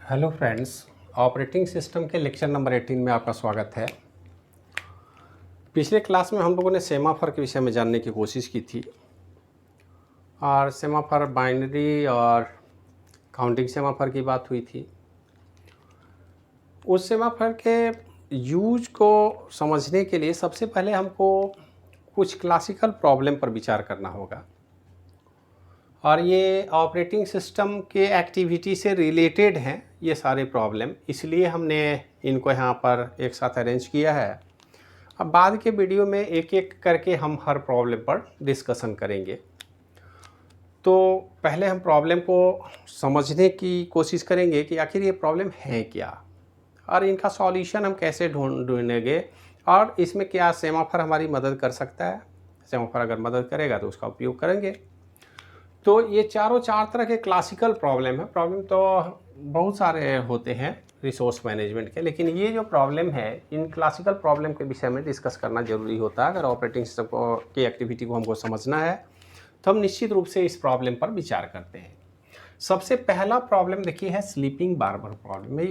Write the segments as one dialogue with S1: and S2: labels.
S1: Hello friends, operating system के lecture number 18 में आपका स्वागत है। पिछले क्लास में हम लोगों ने सेमाफर के विषय में जानने की कोशिश की थी और सेमाफर बाइनरी और काउंटिंग सेमाफर की बात हुई थी। उस सेमाफर के यूज को समझने के लिए सबसे पहले हमको कुछ क्लासिकल प्रॉब्लम पर विचार करना होगा और ये ऑपरेटिंग सिस्टम के एक्टिविटी से रिलेटेड हैं ये सारे प्रॉब्लम, इसलिए हमने इनको यहाँ पर एक साथ अरेंज किया है। अब बाद के वीडियो में एक एक करके हम हर प्रॉब्लम पर डिस्कशन करेंगे। तो पहले हम प्रॉब्लम को समझने की कोशिश करेंगे कि आखिर ये प्रॉब्लम है क्या और इनका सॉल्यूशन हम कैसे ढूंढेंगे और इसमें क्या सेमाफर हमारी मदद कर सकता है। सेमाफर अगर मदद करेगा तो उसका उपयोग करेंगे। तो ये चार तरह के क्लासिकल प्रॉब्लम है। प्रॉब्लम तो बहुत सारे होते हैं रिसोर्स मैनेजमेंट के, लेकिन ये जो प्रॉब्लम है इन क्लासिकल प्रॉब्लम के विषय में डिस्कस करना ज़रूरी होता है। अगर ऑपरेटिंग सिस्टम की एक्टिविटी को हमको समझना है तो हम निश्चित रूप से इस प्रॉब्लम पर विचार करते हैं। सबसे पहला प्रॉब्लम देखिए है स्लीपिंग बार्बर प्रॉब्लम।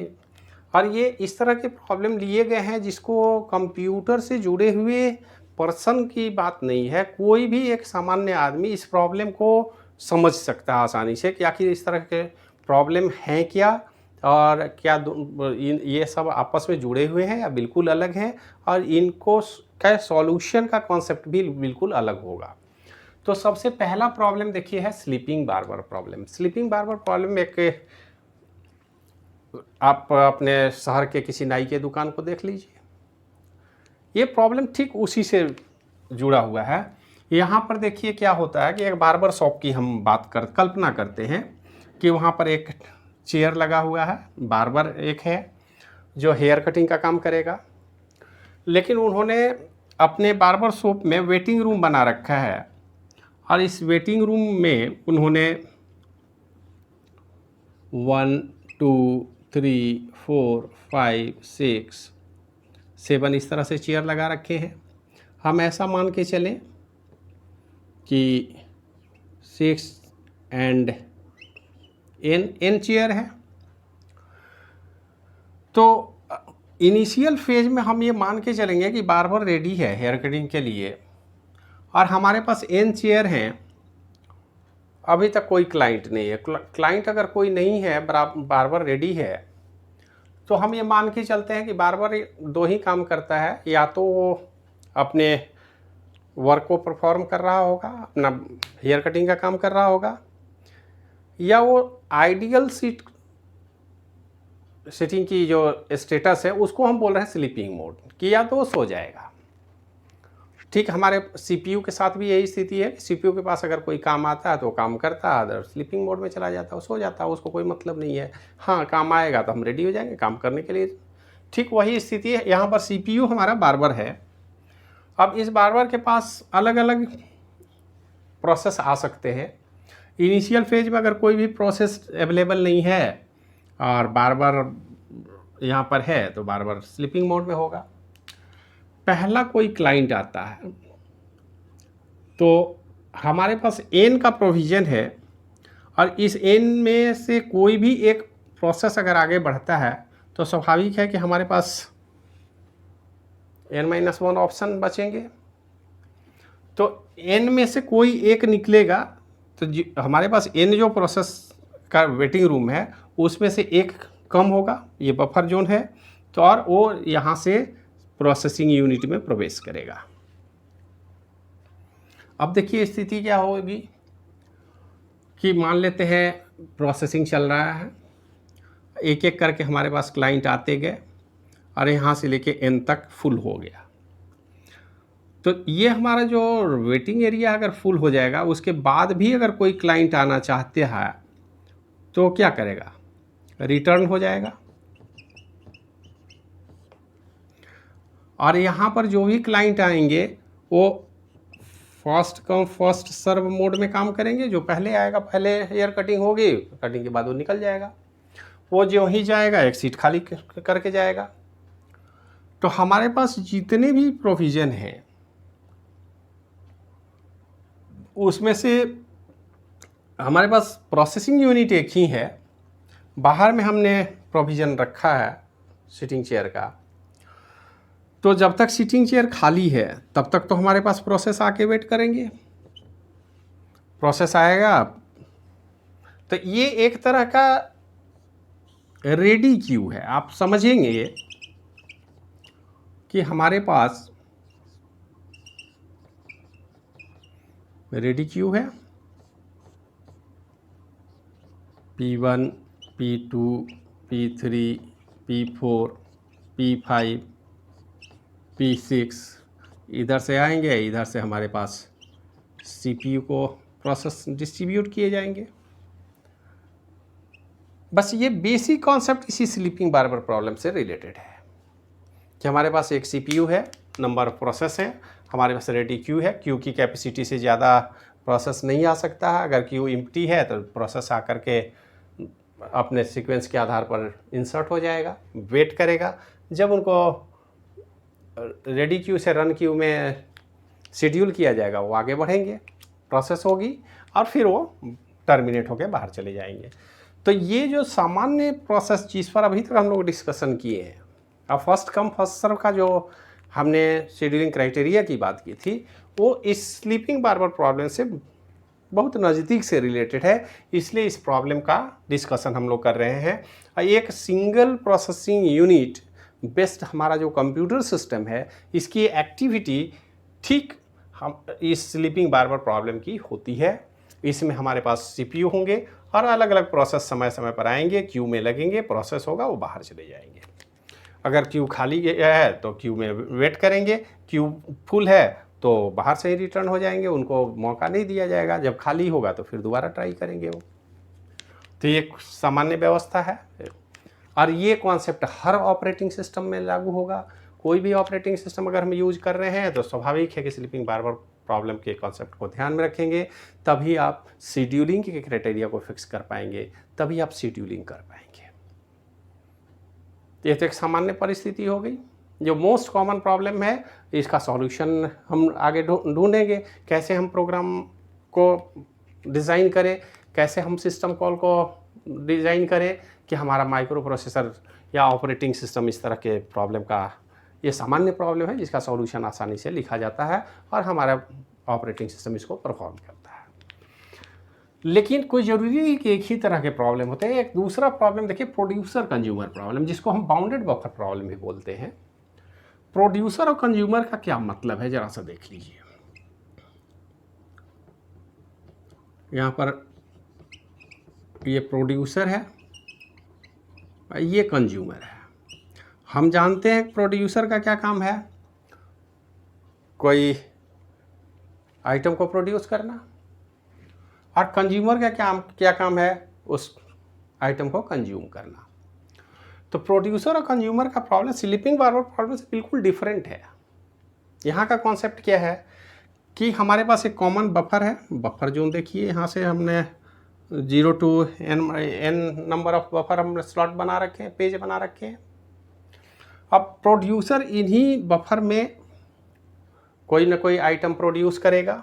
S1: और ये इस तरह के प्रॉब्लम लिए गए हैं जिसको कंप्यूटर से जुड़े हुए पर्सन की बात नहीं है, कोई भी एक सामान्य आदमी इस प्रॉब्लम को समझ सकता है आसानी से कि आखिर इस तरह के प्रॉब्लम हैं क्या और क्या ये सब आपस में जुड़े हुए हैं या बिल्कुल अलग हैं और इनको का सॉल्यूशन का कॉन्सेप्ट भी बिल्कुल अलग होगा। तो सबसे पहला प्रॉब्लम देखिए है sleeping barber problem. Sleeping barber problem एक, आप अपने शहर के किसी नाई के दुकान को देख लीजिए, ये प्रॉब्लम ठीक उसी से जुड़ा हुआ है। यहाँ पर देखिए क्या होता है कि एक बार्बर शॉप की हम कल्पना करते हैं कि वहाँ पर एक चेयर लगा हुआ है, बार्बर एक है जो हेयर कटिंग का काम करेगा, लेकिन उन्होंने अपने बार्बर शॉप में वेटिंग रूम बना रखा है और इस वेटिंग रूम में उन्होंने 1 2 3 4 5 6 7 इस तरह से चेयर लगा रखे हैं। हम ऐसा मान के चलें कि 6 एंड n चेयर है। तो इनिशियल फेज में हम ये मान के चलेंगे कि बार्बर रेडी है हेयर कटिंग के लिए और हमारे पास n चेयर हैं। अभी तक कोई क्लाइंट नहीं है। क्लाइंट अगर कोई नहीं है, बार्बर रेडी है, तो हम ये मान के चलते हैं कि बार्बर दो ही काम करता है, या तो वो अपने वर्क को परफॉर्म कर रहा होगा, अपना हेयर कटिंग का काम कर रहा होगा, या वो आइडियल सिटिंग की जो स्टेटस है उसको हम बोल रहे हैं स्लीपिंग मोड कि या तो वो सो जाएगा। ठीक हमारे सीपीयू के साथ भी यही स्थिति है। सीपीयू के पास अगर कोई काम आता है तो वो काम करता है, अदर स्लीपिंग मोड में चला जाता है, वो सो जाता है, उसको कोई मतलब नहीं है। हाँ, काम आएगा तो हम रेडी हो जाएंगे काम करने के लिए। ठीक वही स्थिति है यहाँ पर। सीपीयू हमारा बार्बर है। अब इस बार्बर के पास अलग अलग प्रोसेस आ सकते हैं। इनिशियल फेज में अगर कोई भी प्रोसेस अवेलेबल नहीं है और बार्बर यहाँ पर है तो बार्बर स्लीपिंग मोड में होगा। पहला कोई क्लाइंट आता है तो हमारे पास n का प्रोविज़न है और इस n में से कोई भी एक प्रोसेस अगर आगे बढ़ता है तो स्वाभाविक है कि हमारे पास n-1 ऑप्शन बचेंगे। तो n में से कोई एक निकलेगा तो हमारे पास n जो प्रोसेस का वेटिंग रूम है उसमें से एक कम होगा, ये बफर जोन है, तो और वो यहाँ से प्रोसेसिंग यूनिट में प्रवेश करेगा। अब देखिए स्थिति क्या होगी कि मान लेते हैं प्रोसेसिंग चल रहा है, एक एक करके हमारे पास क्लाइंट आते गए और यहाँ से लेके n तक फुल हो गया। तो ये हमारा जो वेटिंग एरिया अगर फुल हो जाएगा उसके बाद भी अगर कोई क्लाइंट आना चाहते हैं तो क्या करेगा, रिटर्न हो जाएगा। और यहाँ पर जो भी क्लाइंट आएंगे वो first come first serve mode में काम करेंगे। जो पहले आएगा, पहले हेयर कटिंग होगी, कटिंग के बाद वो निकल जाएगा, वो जो ही जाएगा एक सीट खाली करके जाएगा। तो हमारे पास जितने भी प्रोविज़न हैं उसमें से हमारे पास प्रोसेसिंग यूनिट एक ही है बाहर में हमने प्रोविज़न रखा है सिटिंग चेयर का, तो जब तक सिटिंग चेयर खाली है तब तक तो हमारे पास प्रोसेस आके वेट करेंगे। प्रोसेस आएगा तो ये एक तरह का रेडी क्यू है। आप समझेंगे कि हमारे पास रेडी क्यू है, P1, P2, P3, P4, P5, P6 इधर से आएंगे, इधर से हमारे पास CPU को प्रोसेस डिस्ट्रीब्यूट किए जाएंगे। बस ये बेसिक कॉन्सेप्ट इसी स्लीपिंग बार्बर प्रॉब्लम से रिलेटेड है कि हमारे पास एक CPU है, नंबर ऑफ प्रोसेस हैं, हमारे पास रेडी क्यू है, क्यू की कैपेसिटी से ज़्यादा प्रोसेस नहीं आ सकता है। अगर क्यू एम्प्टी है तो प्रोसेस आकर के अपने सीक्वेंस के आधार पर इंसर्ट हो जाएगा, वेट करेगा। जब उनको रेडी क्यू से रन क्यू में शेड्यूल किया जाएगा, वो आगे बढ़ेंगे, प्रोसेस होगी और फिर वो टर्मिनेट होकर बाहर चले जाएंगे। तो ये जो सामान्य प्रोसेस जिस पर अभी तक हम लोग डिस्कशन किए हैं, अब फर्स्ट कम फर्स्ट सर्व का जो हमने शेड्यूलिंग क्राइटेरिया की बात की थी, वो इस स्लीपिंग बार्बर प्रॉब्लम से बहुत नज़दीक से रिलेटेड है, इसलिए इस प्रॉब्लम का डिस्कशन हम लोग कर रहे हैं। एक सिंगल प्रोसेसिंग यूनिट बेस्ड हमारा जो कंप्यूटर सिस्टम है, इसकी एक्टिविटी ठीक हम इस स्लीपिंग बार्बर प्रॉब्लम की होती है। इसमें हमारे पास सीपीयू होंगे और अलग अलग प्रोसेस समय समय पर आएंगे, क्यू में लगेंगे, प्रोसेस होगा, वो बाहर चले जाएंगे। अगर क्यू खाली है तो क्यू में वेट करेंगे, क्यू फुल है तो बाहर से ही रिटर्न हो जाएंगे, उनको मौका नहीं दिया जाएगा। जब खाली होगा तो फिर दोबारा ट्राई करेंगे वो। तो ये सामान्य व्यवस्था है और ये कॉन्सेप्ट हर ऑपरेटिंग सिस्टम में लागू होगा। कोई भी ऑपरेटिंग सिस्टम अगर हम यूज कर रहे हैं तो स्वाभाविक है कि स्लीपिंग बार्बर प्रॉब्लम के कॉन्सेप्ट को ध्यान में रखेंगे, तभी आप शेड्यूलिंग के क्राइटेरिया को फिक्स कर पाएंगे, तभी आप शेड्यूलिंग कर पाएंगे। ये तो एक सामान्य परिस्थिति हो गई। जो मोस्ट कॉमन प्रॉब्लम है, इसका सॉल्यूशन हम आगे ढूंढेंगे। कैसे हम प्रोग्राम को डिज़ाइन करें, कैसे हम सिस्टम कॉल को डिज़ाइन करें कि हमारा माइक्रो प्रोसेसर या ऑपरेटिंग सिस्टम इस तरह के प्रॉब्लम का, ये सामान्य प्रॉब्लम है जिसका सॉल्यूशन आसानी से लिखा जाता है और हमारा ऑपरेटिंग सिस्टम इसको परफॉर्म करता है। लेकिन कोई ज़रूरी नहीं कि एक ही तरह के प्रॉब्लम होते हैं। एक दूसरा प्रॉब्लम देखिए, प्रोड्यूसर कंज्यूमर प्रॉब्लम, जिसको हम बाउंडेड बफर प्रॉब्लम भी बोलते हैं। प्रोड्यूसर और कंज्यूमर का क्या मतलब है, ज़रा सा देख लीजिए। यहाँ पर ये प्रोड्यूसर है, ये कंज्यूमर है। हम जानते हैं प्रोड्यूसर का क्या काम है, कोई आइटम को प्रोड्यूस करना, और कंज्यूमर का क्या काम है, उस आइटम को कंज्यूम करना। तो प्रोड्यूसर और कंज्यूमर का प्रॉब्लम स्लीपिंग बार्बर प्रॉब्लम से बिल्कुल डिफरेंट है। यहाँ का कॉन्सेप्ट क्या है कि हमारे पास एक कॉमन बफर है। बफर जोन देखिए, यहाँ से हमने 0 to n number of buffer हम स्लॉट बना रखे हैं, पेज बना रखे हैं। अब प्रोड्यूसर इन्हीं बफर में कोई ना कोई आइटम प्रोड्यूस करेगा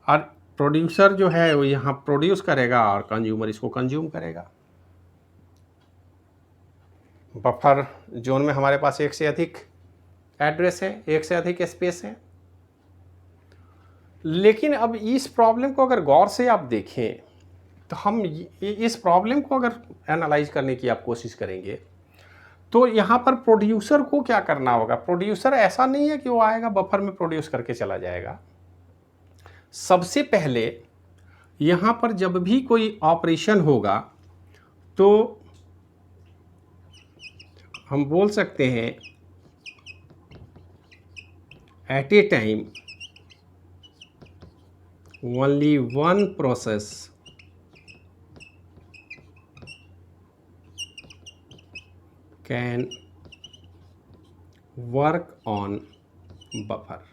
S1: और प्रोड्यूसर जो है वो यहाँ प्रोड्यूस करेगा और कंज्यूमर इसको कंज्यूम करेगा। बफर जोन में हमारे पास एक से अधिक एड्रेस है, एक से अधिक स्पेस है। लेकिन अब इस प्रॉब्लम को अगर गौर से आप देखें तो हम इस प्रॉब्लम को अगर एनालाइज करने की आप कोशिश करेंगे तो यहाँ पर प्रोड्यूसर को क्या करना होगा। प्रोड्यूसर ऐसा नहीं है कि वो आएगा बफर में प्रोड्यूस करके चला जाएगा। सबसे पहले यहाँ पर जब भी कोई ऑपरेशन होगा तो हम बोल सकते हैं at a time only one process can work on buffer.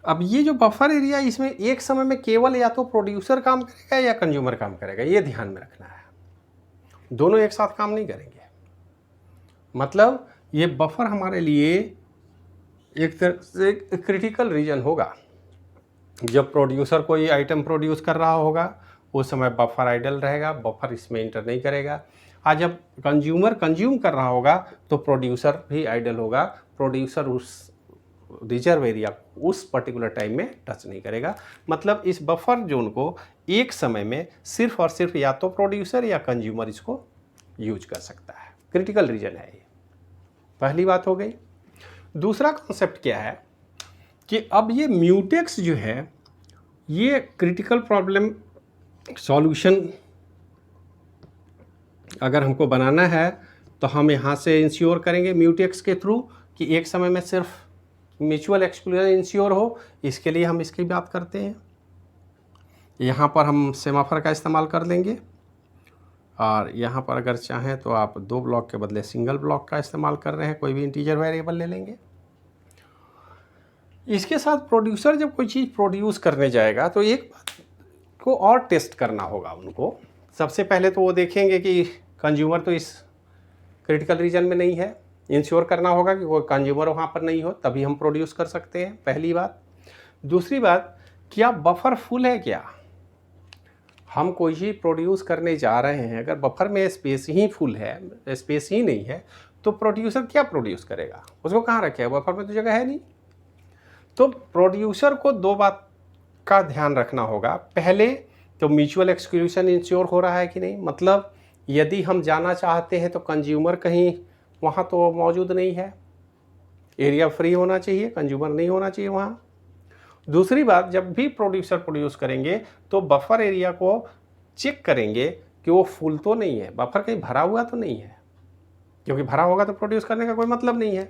S1: अब ये जो बफर एरिया, इसमें एक समय में केवल या तो प्रोड्यूसर काम करेगा या कंज्यूमर काम करेगा, ये ध्यान में रखना है। दोनों एक साथ काम नहीं करेंगे। मतलब ये बफर हमारे लिए एक तरह से क्रिटिकल रीजन होगा। जब प्रोड्यूसर कोई आइटम प्रोड्यूस कर रहा होगा उस समय बफर आइडल रहेगा, बफर इसमें इंटर नहीं करेगा। आज जब कंज्यूमर कंज्यूम कर रहा होगा तो प्रोड्यूसर भी आइडल होगा, प्रोड्यूसर उस रिजर्व एरिया उस पर्टिकुलर टाइम में टच नहीं करेगा। मतलब इस बफर जोन को एक समय में सिर्फ और सिर्फ या तो प्रोड्यूसर या कंज्यूमर इसको यूज कर सकता है। क्रिटिकल रीजन है ये, पहली बात हो गई। दूसरा कॉन्सेप्ट क्या है कि अब ये म्यूटेक्स जो है ये क्रिटिकल प्रॉब्लम सॉल्यूशन अगर हमको बनाना है तो हम यहाँ से इंश्योर करेंगे म्यूटेक्स के थ्रू कि एक समय में सिर्फ म्यूचुअल एक्सक्लूजन इंश्योर हो। इसके लिए हम इसकी बात करते हैं। यहाँ पर हम सेमाफर का इस्तेमाल कर लेंगे और यहाँ पर अगर चाहें तो आप 2 ब्लॉक के बदले सिंगल ब्लॉक का इस्तेमाल कर रहे हैं, कोई भी इंटीजर वेरिएबल ले लेंगे। इसके साथ प्रोड्यूसर जब कोई चीज़ प्रोड्यूस करने जाएगा तो एक बात को और टेस्ट करना होगा उनको। सबसे पहले तो वो देखेंगे कि कंज्यूमर तो इस क्रिटिकल रीजन में नहीं है, इंश्योर करना होगा कि कोई कंज्यूमर वहाँ पर नहीं हो, तभी हम प्रोड्यूस कर सकते हैं, पहली बात। दूसरी बात, क्या बफर फुल है क्या? हम कोई चीज़ प्रोड्यूस करने जा रहे हैं, अगर बफर में स्पेस ही फुल है, स्पेस ही नहीं है, तो प्रोड्यूसर क्या प्रोड्यूस करेगा? उसको कहाँ रखेगा? बफर में तो जगह है नहीं। तो प्रोड्यूसर को 2 बात का ध्यान रखना होगा। पहले तो म्यूचुअल एक्सक्लूजन इंश्योर हो रहा है कि नहीं, मतलब यदि हम जाना चाहते हैं तो कंज्यूमर कहीं वहाँ तो मौजूद नहीं है, एरिया फ्री होना चाहिए, कंज्यूमर नहीं होना चाहिए वहाँ। दूसरी बात, जब भी प्रोड्यूसर प्रोड्यूस करेंगे तो बफर एरिया को चेक करेंगे कि वो फुल तो नहीं है, बफर कहीं भरा हुआ तो नहीं है, क्योंकि भरा होगा तो प्रोड्यूस करने का कोई मतलब नहीं है,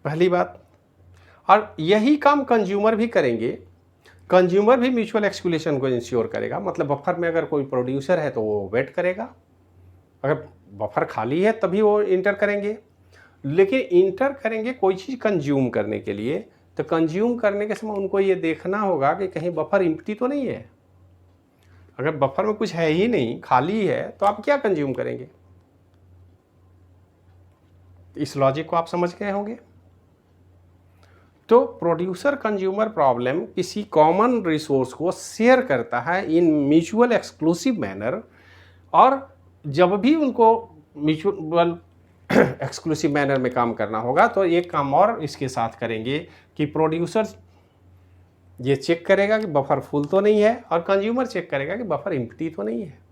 S1: पहली बात। और यही काम कंज्यूमर भी करेंगे, कंज्यूमर भी म्यूचुअल एक्सक्लूजन को इंश्योर करेगा। मतलब बफर में अगर कोई प्रोड्यूसर है तो वो वेट करेगा, अगर बफर खाली है तभी वो इंटर करेंगे। लेकिन इंटर करेंगे कोई चीज़ कंज्यूम करने के लिए, तो कंज्यूम करने के समय उनको ये देखना होगा कि कहीं बफर एम्प्टी तो नहीं है। अगर बफर में कुछ है ही नहीं, खाली है, तो आप क्या कंज्यूम करेंगे? इस लॉजिक को आप समझ गए होंगे। तो प्रोड्यूसर कंज्यूमर प्रॉब्लम किसी कॉमन रिसोर्स को शेयर करता है इन म्यूचुअल एक्सक्लूसिव मैनर, और जब भी उनको म्यूचुअल एक्सक्लूसिव मैनर में काम करना होगा तो एक काम और इसके साथ करेंगे कि प्रोड्यूसर ये चेक करेगा कि बफर फुल तो नहीं है और कंज्यूमर चेक करेगा कि बफर एम्प्टी तो नहीं है।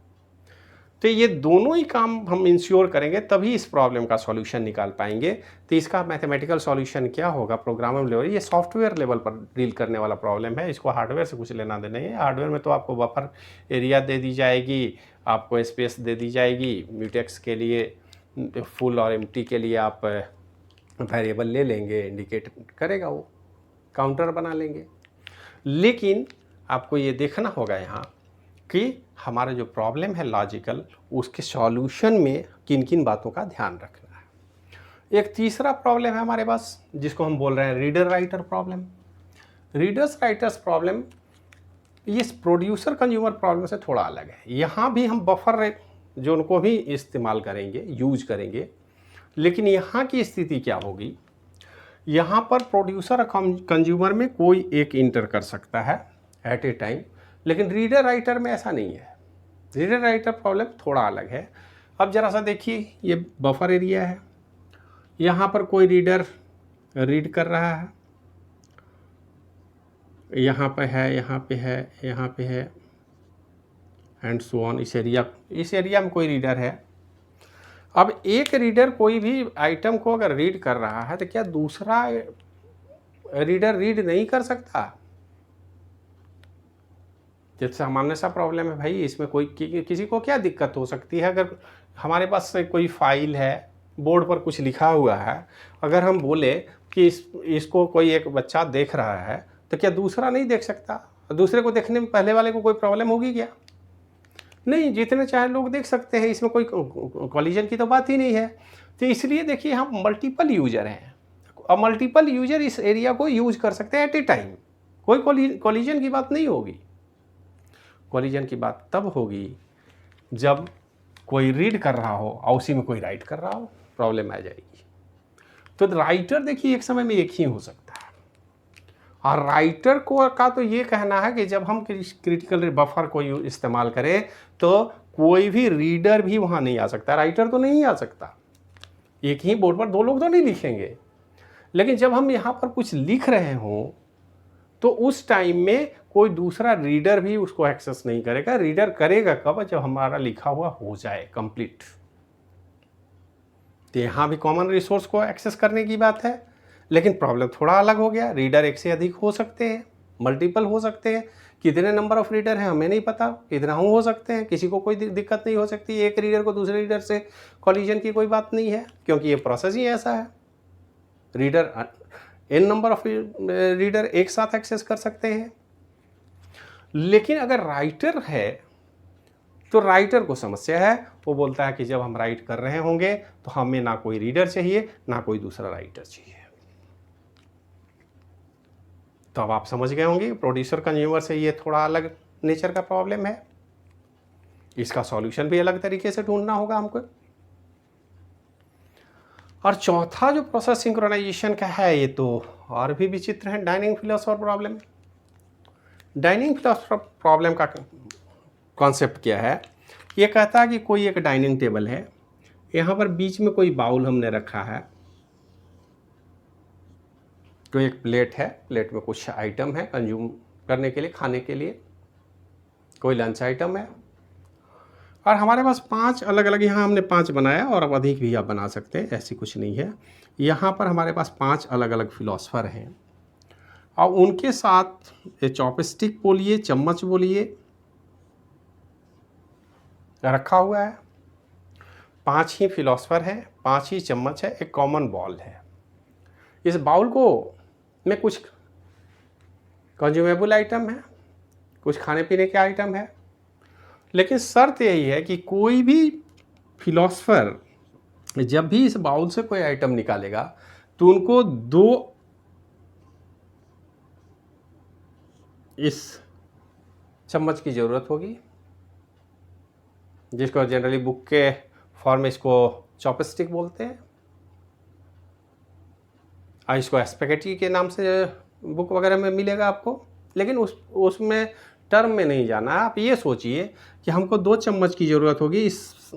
S1: तो ये दोनों ही काम हम इंश्योर करेंगे तभी इस प्रॉब्लम का सॉल्यूशन निकाल पाएंगे। तो इसका मैथमेटिकल सॉल्यूशन क्या होगा प्रोग्रामेबल लेवल, ये सॉफ्टवेयर लेवल पर डील करने वाला प्रॉब्लम है, इसको हार्डवेयर से कुछ लेना देना है। हार्डवेयर में तो आपको बफर एरिया दे दी जाएगी, आपको स्पेस दे दी जाएगी, म्यूटेक्स के लिए फुल और एम्प्टी के लिए आप वेरिएबल ले लेंगे, इंडिकेट करेगा, वो काउंटर बना लेंगे। लेकिन आपको ये देखना होगा यहाँ कि हमारा जो प्रॉब्लम है लॉजिकल, उसके सॉल्यूशन में किन किन बातों का ध्यान रखना है। एक तीसरा प्रॉब्लम है हमारे पास जिसको हम बोल रहे हैं reader writer problem. Readers writers problem ये प्रोड्यूसर कंज्यूमर प्रॉब्लम से थोड़ा अलग है। यहाँ भी हम बफर जो उनको भी इस्तेमाल करेंगे, यूज करेंगे, लेकिन यहाँ की स्थिति क्या होगी, यहाँ पर प्रोड्यूसर और कंज्यूमर में कोई एक इंटर कर सकता है एट ए टाइम, लेकिन रीडर राइटर में ऐसा नहीं है। रीडर राइटर प्रॉब्लम थोड़ा अलग है। अब जरा सा देखिए, ये बफर एरिया है, यहाँ पर कोई रीडर रीड कर रहा है, यहाँ पे है, यहाँ पे है, यहाँ पे है, एंड सो ऑन। इस एरिया में कोई रीडर है। अब एक रीडर कोई भी आइटम को अगर रीड कर रहा है तो क्या दूसरा रीडर रीड नहीं कर सकता? जैसे सामान्य सा प्रॉब्लम है भाई, इसमें कोई किसी को क्या दिक्कत हो सकती है? अगर हमारे पास कोई फाइल है, बोर्ड पर कुछ लिखा हुआ है, अगर हम बोले कि इसको कोई एक बच्चा देख रहा है तो क्या दूसरा नहीं देख सकता? दूसरे को देखने में पहले वाले को कोई प्रॉब्लम होगी क्या? नहीं, जितने चाहे लोग देख सकते हैं, इसमें कोई कॉलिजन की तो बात ही नहीं है। तो इसलिए देखिए, हम मल्टीपल यूजर हैं और मल्टीपल यूजर इस एरिया को यूज कर सकते हैं एट ए टाइम, कोई कॉलिजन की बात नहीं होगी। कॉलिजन की बात तब होगी जब कोई रीड कर रहा हो और उसी में कोई राइट कर रहा हो, प्रॉब्लम आ जाएगी। तो राइटर देखिए एक समय में एक ही हो सकता है, और राइटर को का तो ये कहना है कि जब हम क्रिटिकल बफर को इस्तेमाल करें तो कोई भी रीडर भी वहाँ नहीं आ सकता, राइटर तो नहीं आ सकता, एक ही बोर्ड पर दो लोग तो नहीं लिखेंगे। लेकिन जब हम यहाँ पर कुछ लिख रहे हों तो उस टाइम में कोई दूसरा रीडर भी उसको एक्सेस नहीं करेगा। रीडर करेगा कब? जब हमारा लिखा हुआ हो जाए कंप्लीट। तो यहाँ भी कॉमन रिसोर्स को एक्सेस करने की बात है, लेकिन प्रॉब्लम थोड़ा अलग हो गया। रीडर एक से अधिक हो सकते हैं, मल्टीपल हो सकते हैं। कितने नंबर ऑफ रीडर हैं हमें नहीं पता, कितना हो सकते हैं, किसी को कोई दिक्कत नहीं हो सकती। एक रीडर को दूसरे रीडर से कॉलिजन की कोई बात नहीं है, क्योंकि ये प्रोसेस ही ऐसा है। Reader n number of reader एक साथ एक्सेस कर सकते हैं। लेकिन अगर राइटर है तो राइटर को समस्या है। वो बोलता है कि जब हम राइट कर रहे होंगे तो हमें ना कोई रीडर चाहिए ना कोई दूसरा राइटर चाहिए। तो अब आप समझ गए होंगे प्रोड्यूसर कंज्यूमर से ये थोड़ा अलग नेचर का प्रॉब्लम है। इसका सॉल्यूशन भी अलग तरीके से ढूंढना होगा हमको। और चौथा जो प्रोसेस सिंक्रोनाइजेशन का है, ये तो और भी विचित्र है, dining philosopher problem. Dining philosopher problem का कॉन्सेप्ट क्या है? ये कहता है कि कोई एक डाइनिंग टेबल है, यहाँ पर बीच में कोई बाउल हमने रखा है, तो एक प्लेट है, प्लेट में कुछ आइटम है कंज्यूम करने के लिए, खाने के लिए, कोई लंच आइटम है। और हमारे पास 5 अलग अलग, यहाँ हमने 5 बनाया और अब अधिक भी आप बना सकते हैं, ऐसी कुछ नहीं है। यहाँ पर हमारे पास 5 अलग अलग फिलोसफर हैं और उनके साथ ये चॉपस्टिक बोलिए, चम्मच बोलिए, रखा हुआ है। 5 ही फिलोसफर हैं, 5 ही चम्मच है, एक कॉमन बॉल है। इस बाउल को में कुछ कंज्यूमेबल आइटम है, कुछ खाने पीने के आइटम है। लेकिन शर्त यही है कि कोई भी फिलोसफर जब भी इस बाउल से कोई आइटम निकालेगा तो उनको 2 इस चम्मच की ज़रूरत होगी, जिसको जनरली बुक के फॉर्म में इसको चॉपस्टिक बोलते हैं, और इसको स्पैगेटी के नाम से बुक वगैरह में मिलेगा आपको। लेकिन उसमें टर्म में नहीं जाना है। आप ये सोचिए कि हमको 2 चम्मच की ज़रूरत होगी इस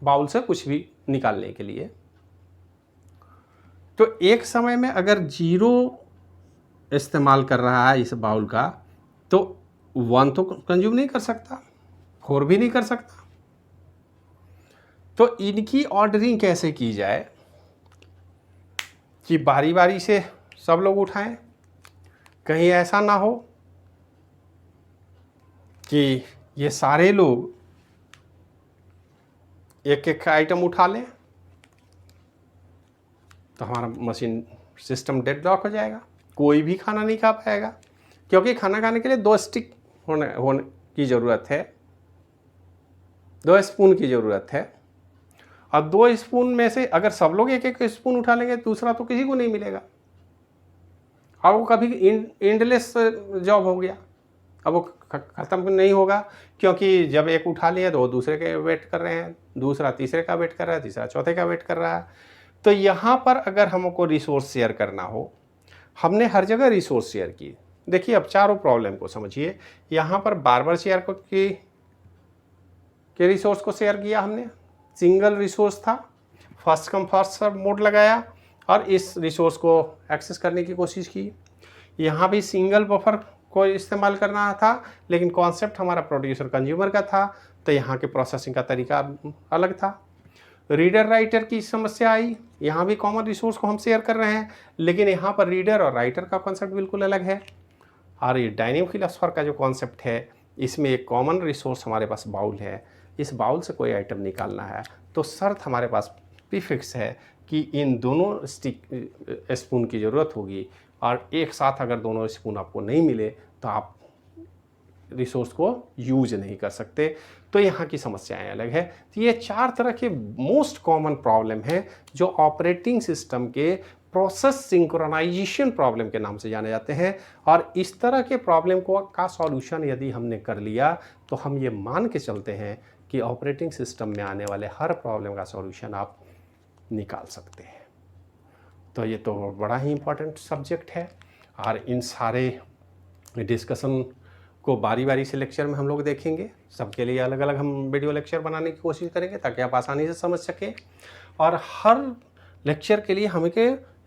S1: बाउल से कुछ भी निकालने के लिए। तो एक समय में अगर 0 इस्तेमाल कर रहा है इस बाउल का, तो 1 तो कंज्यूम नहीं कर सकता, 4 भी नहीं कर सकता। तो इनकी ऑर्डरिंग कैसे की जाए कि बारी बारी से सब लोग उठाएं? कहीं ऐसा ना हो कि ये सारे लोग एक एक आइटम उठा लें, तो हमारा मशीन सिस्टम डेडलॉक हो जाएगा, कोई भी खाना नहीं खा पाएगा। क्योंकि खाना खाने के लिए 2 स्टिक होने की ज़रूरत है, 2 स्पून की ज़रूरत है। और 2 स्पून में से अगर सब लोग एक एक स्पून उठा लेंगे, दूसरा तो किसी को नहीं मिलेगा। और वो कभी एंडलेस जॉब हो गया, अब वो ख़त्म नहीं होगा। क्योंकि जब एक उठा लिया तो वो दूसरे के वेट कर रहे हैं, दूसरा तीसरे का वेट कर रहा है, तीसरा चौथे का वेट कर रहा है। तो यहाँ पर अगर हमको रिसोर्स शेयर करना हो, हमने हर जगह रिसोर्स शेयर की। देखिए अब चारों प्रॉब्लम को समझिए। यहाँ पर बार शेयर को के रिसोर्स को शेयर किया हमने, सिंगल रिसोर्स था, first come first serve mode लगाया और इस रिसोर्स को एक्सेस करने की कोशिश की। यहाँ भी सिंगल बफर को इस्तेमाल करना था, लेकिन कॉन्सेप्ट हमारा प्रोड्यूसर कंज्यूमर का था, तो यहाँ के प्रोसेसिंग का तरीका अलग था। रीडर राइटर की समस्या आई, यहाँ भी कॉमन रिसोर्स को हम शेयर कर रहे हैं, लेकिन यहाँ पर रीडर और राइटर का कॉन्सेप्ट बिल्कुल अलग है। और ये डायनेमिक फिलोसोफर का जो कॉन्सेप्ट है, इसमें एक कॉमन रिसोर्स हमारे पास बाउल है, इस बाउल से कोई आइटम निकालना है तो शर्त हमारे पास प्रीफिक्स है कि इन दोनों स्पून की ज़रूरत होगी, और एक साथ अगर दोनों स्पून आपको नहीं मिले तो आप रिसोर्स को यूज नहीं कर सकते। तो यहाँ की समस्याएं अलग है। तो ये 4 तरह के मोस्ट कॉमन प्रॉब्लम हैं जो ऑपरेटिंग सिस्टम के प्रोसेस सिंक्रोनाइजेशन प्रॉब्लम के नाम से जाने जाते हैं। और इस तरह के प्रॉब्लम का सॉल्यूशन यदि हमने कर लिया तो हम ये मान के चलते हैं कि ऑपरेटिंग सिस्टम में आने वाले हर प्रॉब्लम का सॉल्यूशन आप निकाल सकते हैं। तो ये तो बड़ा ही इम्पोर्टेंट सब्जेक्ट है। और इन सारे डिस्कशन को बारी बारी से लेक्चर में हम लोग देखेंगे। सबके लिए अलग अलग हम वीडियो लेक्चर बनाने की कोशिश करेंगे ताकि आप आसानी से समझ सकें। और हर लेक्चर के लिए हमें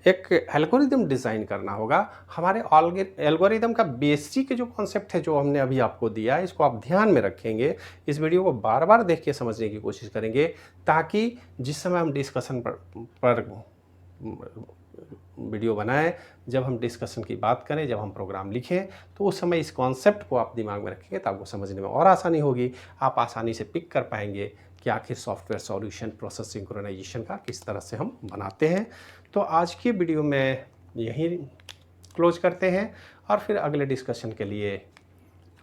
S1: एक एल्गोरिदम डिज़ाइन करना होगा। हमारे एल्गोरिदम का बेसिक जो कॉन्सेप्ट है, जो हमने अभी आपको दिया है, इसको आप ध्यान में रखेंगे। इस वीडियो को बार बार देख के समझने की कोशिश करेंगे ताकि जिस समय हम डिस्कशन पर वीडियो बनाएं, जब हम डिस्कशन की बात करें, जब हम प्रोग्राम लिखें, तो उस समय इस कॉन्सेप्ट को आप दिमाग में रखेंगे तो आपको समझने में और आसानी होगी। आप आसानी से पिक कर पाएंगे कि आखिर सॉफ्टवेयर सॉल्यूशन प्रोसेस सिंक्रोनाइजेशन का किस तरह से हम बनाते हैं। तो आज की वीडियो में यहीं क्लोज करते हैं और फिर अगले डिस्कशन के लिए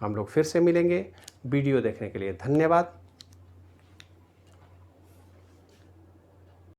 S1: हम लोग फिर से मिलेंगे। वीडियो देखने के लिए धन्यवाद।